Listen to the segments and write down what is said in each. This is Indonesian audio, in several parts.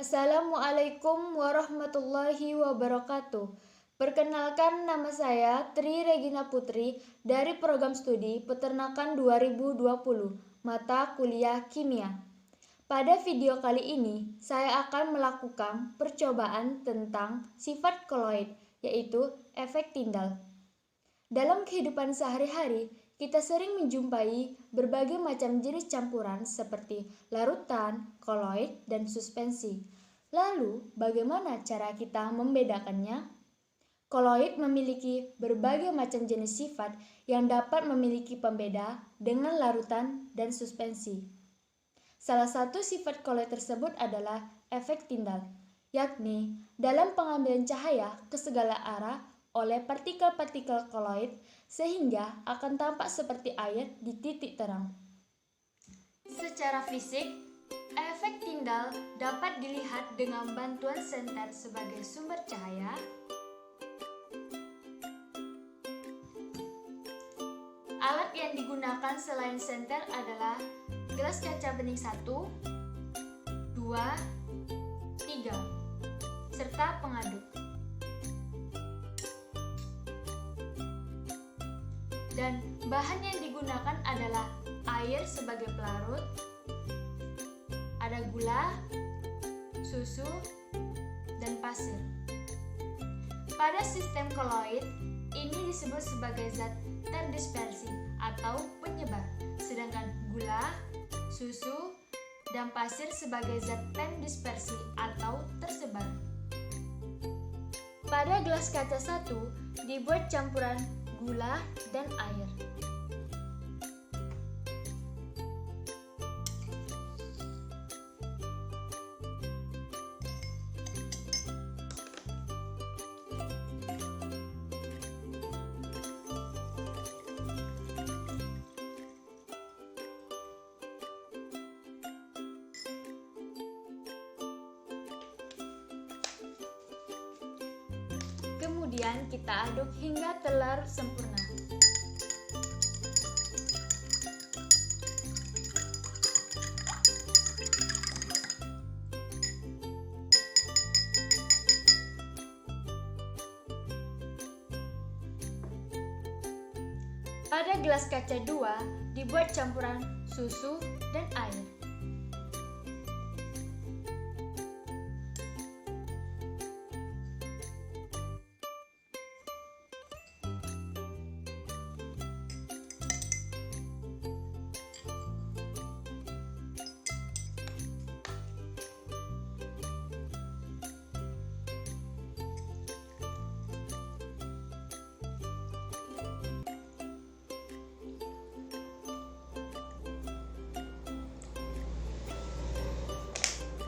Assalamualaikum warahmatullahi wabarakatuh. Perkenalkan, nama saya Tri Regina Putri dari Program Studi Peternakan 2020, mata kuliah Kimia. Pada video kali ini, saya akan melakukan percobaan tentang sifat koloid, yaitu efek Tyndall. Dalam kehidupan sehari-hari, kita sering menjumpai berbagai macam jenis campuran seperti larutan, koloid, dan suspensi. Lalu, bagaimana cara kita membedakannya? Koloid memiliki berbagai macam jenis sifat yang dapat memiliki pembeda dengan larutan dan suspensi. Salah satu sifat koloid tersebut adalah efek Tyndall, yakni dalam pengambilan cahaya ke segala arah oleh partikel-partikel koloid sehingga akan tampak seperti air di titik terang. Secara fisik, efek Tyndall dapat dilihat dengan bantuan senter sebagai sumber cahaya, alat yang digunakan selain senter adalah gelas kaca bening 1, 2, 3, serta pengaduk. Dan bahan yang digunakan adalah air sebagai pelarut, ada gula, susu, dan pasir. Pada sistem koloid, ini disebut sebagai zat terdispersi atau penyebar, sedangkan gula, susu, dan pasir sebagai zat pendispersi atau tersebar. Pada gelas kaca 1 dibuat campuran gula dan air. Kemudian kita aduk hingga telur sempurna. Pada gelas kaca 2 dibuat campuran susu dan air.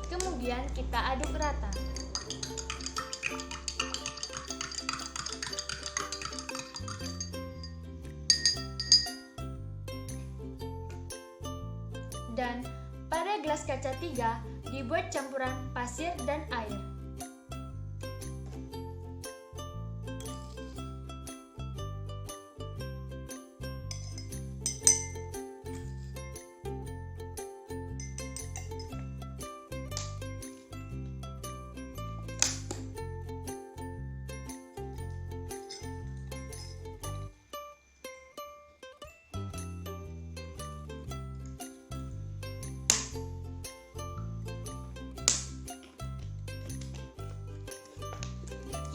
Kemudian kita aduk rata. Dan pada gelas kaca 3 dibuat campuran pasir dan air.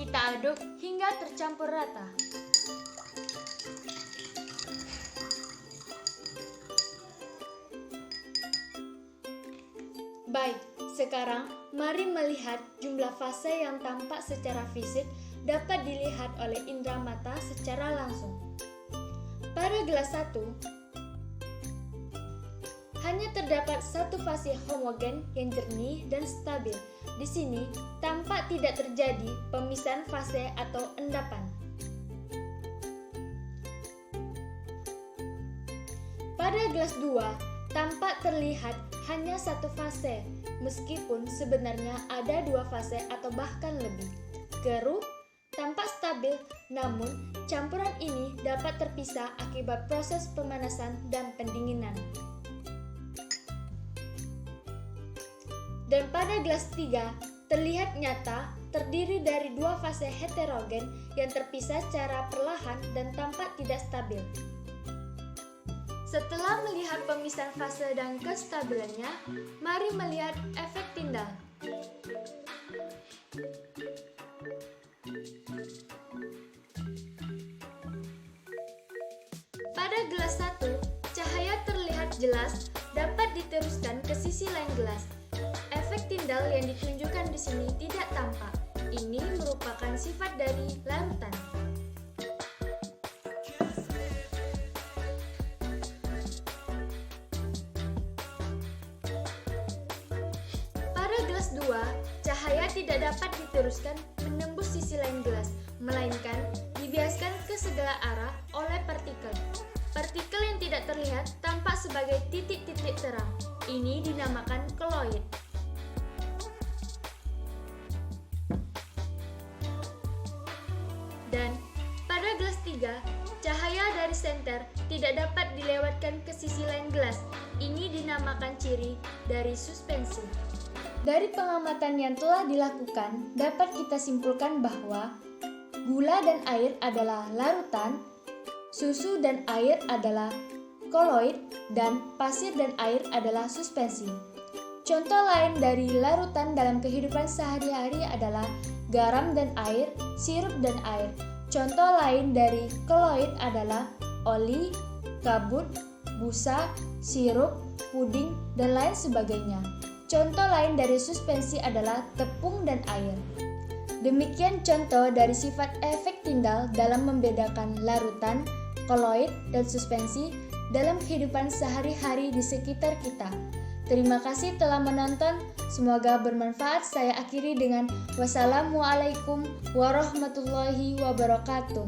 Kita aduk hingga tercampur rata. Baik, sekarang mari melihat jumlah fase yang tampak secara fisik dapat dilihat oleh indera mata secara langsung. Pada gelas 1, hanya terdapat satu fase homogen yang jernih dan stabil. Di sini tampak tidak terjadi pemisahan fase atau endapan. Pada gelas 2 tampak terlihat hanya satu fase, meskipun sebenarnya ada dua fase atau bahkan lebih. Keruh, tampak stabil, namun campuran ini dapat terpisah akibat proses pemanasan dan pendinginan. Dan pada gelas 3 terlihat nyata terdiri dari dua fase heterogen yang terpisah secara perlahan dan tampak tidak stabil. Setelah melihat pemisahan fase dan kestabilannya, mari melihat efek Tyndall. Pada gelas 1, cahaya terlihat jelas dapat diteruskan ke sisi lain gelas. Efek Tyndall yang ditunjukkan di sini tidak tampak. Ini merupakan sifat dari larutan. Pada gelas 2, cahaya tidak dapat diteruskan menembus sisi lain gelas, melainkan dibiaskan ke segala arah oleh partikel. Partikel yang tidak terlihat tampak sebagai titik-titik terang. Ini dinamakan koloid. Dan pada gelas 3, cahaya dari senter tidak dapat dilewatkan ke sisi lain gelas. Ini dinamakan ciri dari suspensi. Dari pengamatan yang telah dilakukan, dapat kita simpulkan bahwa gula dan air adalah larutan, susu dan air adalah koloid, dan pasir dan air adalah suspensi. Contoh lain dari larutan dalam kehidupan sehari-hari adalah garam dan air, sirup dan air. Contoh lain dari koloid adalah oli, kabut, busa, sirup, puding, dan lain sebagainya. Contoh lain dari suspensi adalah tepung dan air. Demikian contoh dari sifat efek Tyndall dalam membedakan larutan, koloid, dan suspensi dalam kehidupan sehari-hari di sekitar kita. Terima kasih telah menonton, semoga bermanfaat. Saya akhiri dengan wassalamualaikum warahmatullahi wabarakatuh.